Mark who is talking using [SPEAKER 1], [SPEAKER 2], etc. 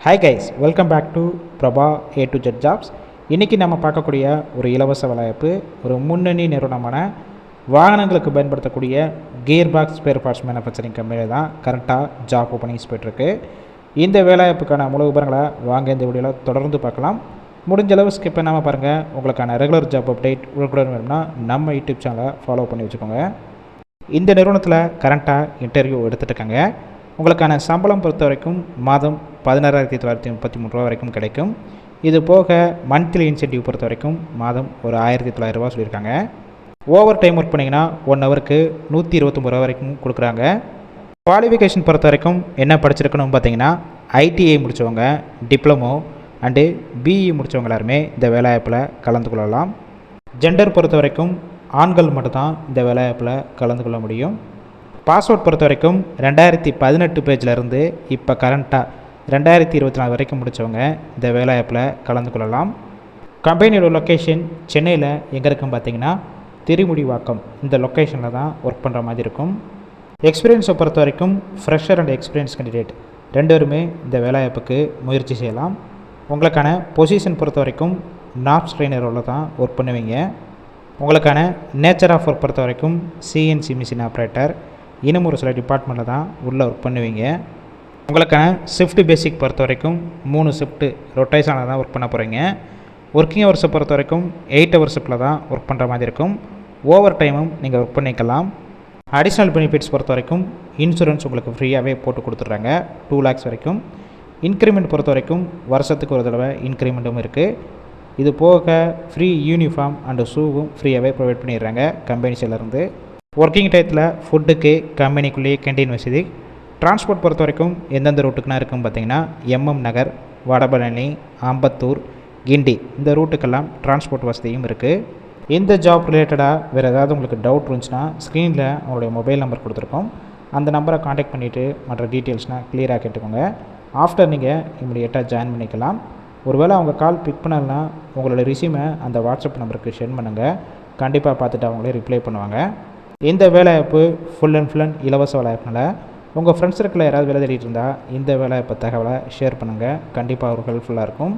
[SPEAKER 1] Hi guys, welcome back to Prabha A to Z jobs. இன்றைக்கி நம்ம பார்க்கக்கூடிய ஒரு இலவச வேலைவாய்ப்பு ஒரு முன்னணி நிறுவனமான வாகனங்களுக்கு பயன்படுத்தக்கூடிய gear box spare parts manufacturing கம்பெனியில் தான் கரெக்டாக ஜாப் ஓப்பனிங்ஸ் போய்ட்டுருக்கு. இந்த வேலைவாய்ப்புக்கான முழு விவரங்களை வாங்க இந்த வீடியோவில் தொடர்ந்து பார்க்கலாம். முடிஞ்ச அளவு ஸ்கிப் பண்ணாமல் பாருங்கள். உங்களுக்கான ரெகுலர் ஜாப் அப்டேட் உடனுக்குடன் வேணும்னா நம்ம யூடியூப் சேனலை ஃபாலோ பண்ணி வச்சுக்கோங்க. இந்த நிறுவனத்தில் கரண்ட்டாக இன்டர்வியூ எடுத்துகிட்டு இருக்காங்க. உங்களுக்கான சம்பளம் பொறுத்த வரைக்கும் மாதம் 16,933 ரூபா வரைக்கும் கிடைக்கும். இது போக மந்த்லி இன்சென்டிவ் பொறுத்த வரைக்கும் மாதம் ஒரு 1,900 ரூபா சொல்லியிருக்காங்க. ஓவர் டைம் ஒர்க் பண்ணிங்கன்னா 1 ஹவருக்கு 129 ரூபா வரைக்கும் கொடுக்குறாங்க. குவாலிஃபிகேஷன் பொறுத்த வரைக்கும் என்ன படிச்சிருக்கணும் பார்த்தீங்கன்னா, ITI முடித்தவங்க, டிப்ளமோ அண்டு BE முடித்தவங்க எல்லாருமே இந்த வேலைவாய்ப்பில் கலந்து கொள்ளலாம். ஜெண்டர் பொறுத்த வரைக்கும் ஆண்கள் மட்டும்தான் இந்த வேலைவாய்ப்பில் கலந்து கொள்ள முடியும். பாஸ்வேர்ட் பொறுத்த வரைக்கும் 2018 பேஜிலேருந்து இப்போ கரண்ட்டாக 2024 வரைக்கும் முடித்தவங்க இந்த வேலைவாய்ப்பில் கலந்து கொள்ளலாம். கம்பெனியோட லொக்கேஷன் சென்னையில் எங்கே இருக்குன்னு பார்த்தீங்கன்னா திருமுடிவாக்கம், இந்த லொக்கேஷனில் தான் ஒர்க் பண்ணுற மாதிரி இருக்கும். எக்ஸ்பீரியன்ஸை பொறுத்த வரைக்கும் ஃப்ரெஷர் அண்ட் எக்ஸ்பீரியன்ஸ் கேண்டிடேட் 2 பேருமே இந்த வேலைவாய்ப்புக்கு முயற்சி செய்யலாம். உங்களுக்கான பொசிஷன் பொறுத்த வரைக்கும் நாப்ஸ் ட்ரெயினர் ரோலில் தான் ஒர்க் பண்ணுவீங்க. உங்களுக்கான நேச்சர் ஆஃப் ஒர்க் பொறுத்த வரைக்கும் CNC மிஷின் ஆப்ரேட்டர், இன்னும் ஒரு சில டிபார்ட்மெண்ட்டில் தான் உள்ளே ஒர்க் பண்ணுவீங்க. உங்களுக்கான ஷிஃப்ட் பேசிக் பொறுத்த வரைக்கும் 3 ஷிஃப்ட்டு ரொட்டேஷனில் தான் ஒர்க் பண்ண போகிறீங்க. ஒர்க்கிங் ஹவர்ஸை பொறுத்த வரைக்கும் 8 ஹவர் ஷிஃப்ட்டில் தான் ஒர்க் பண்ணுற மாதிரி இருக்கும். ஓவர் டைமும் நீங்கள் ஒர்க் பண்ணிக்கலாம். அடிஷ்னல் பெனிஃபிட்ஸ் பொறுத்த வரைக்கும் இன்சூரன்ஸ் உங்களுக்கு ஃப்ரீயாகவே போட்டு கொடுத்துட்றாங்க, 2 lakhs வரைக்கும். இன்க்ரிமெண்ட் பொறுத்த வரைக்கும் வருஷத்துக்கு ஒரு தடவை இன்க்ரிமெண்ட்டும் இருக்குது. இது போக ஃப்ரீ யூனிஃபார்ம் அண்டு ஷூவும் ஃப்ரீயாகவே ப்ரொவைட் பண்ணிடுறாங்க கம்பெனிஸ்லேருந்து. ஒர்க்கிங் டயத்தில் ஃபுட்டுக்கு கம்பெனிக்குள்ளேயே கேண்டீன் வசதி. டிரான்ஸ்போர்ட் பொறுத்த வரைக்கும் எந்தெந்த ரூட்டுக்குனா இருக்குன்னு பார்த்தீங்கன்னா, MM நகர், வடபழனி, ஆம்பத்தூர், கிண்டி, இந்த ரூட்டுக்கெல்லாம் டிரான்ஸ்போர்ட் வசதியும் இருக்குது. இந்த ஜாப் ரிலேட்டடாக வேறு ஏதாவது உங்களுக்கு டவுட் இருந்துச்சுன்னா ஸ்க்ரீனில் உங்களுடைய மொபைல் நம்பர் கொடுத்துருக்கோம். அந்த நம்பரை காண்டாக்ட் பண்ணிவிட்டு மற்ற டீட்டெயில்ஸ்னால் கிளியராக கேட்டுக்கோங்க. ஆஃப்டர் நீங்கள் இமிடியேட்டாக ஜாயின் பண்ணிக்கலாம். ஒருவேளை அவங்க கால் பிக் பண்ணலைன்னா உங்களோட ரிசியூமை அந்த வாட்ஸ்அப் நம்பருக்கு சென்ட் பண்ணுங்கள். கண்டிப்பாக பார்த்துட்டு அவங்களே ரிப்ளை பண்ணுவாங்க. இந்த வேலைவாய்ப்பு ஃபுல் அண்ட் இலவச வேலைவாய்ப்புனால உங்கள் ஃப்ரெண்ட்ஸ் சர்க்கிளில் யாராவது வேலை தேடிட்டு இருந்தால் இந்த வேலைவாய்ப்பு தகவலை ஷேர் பண்ணுங்கள். கண்டிப்பாக அவருக்கு ஹெல்ப்ஃபுல்லாக இருக்கும்.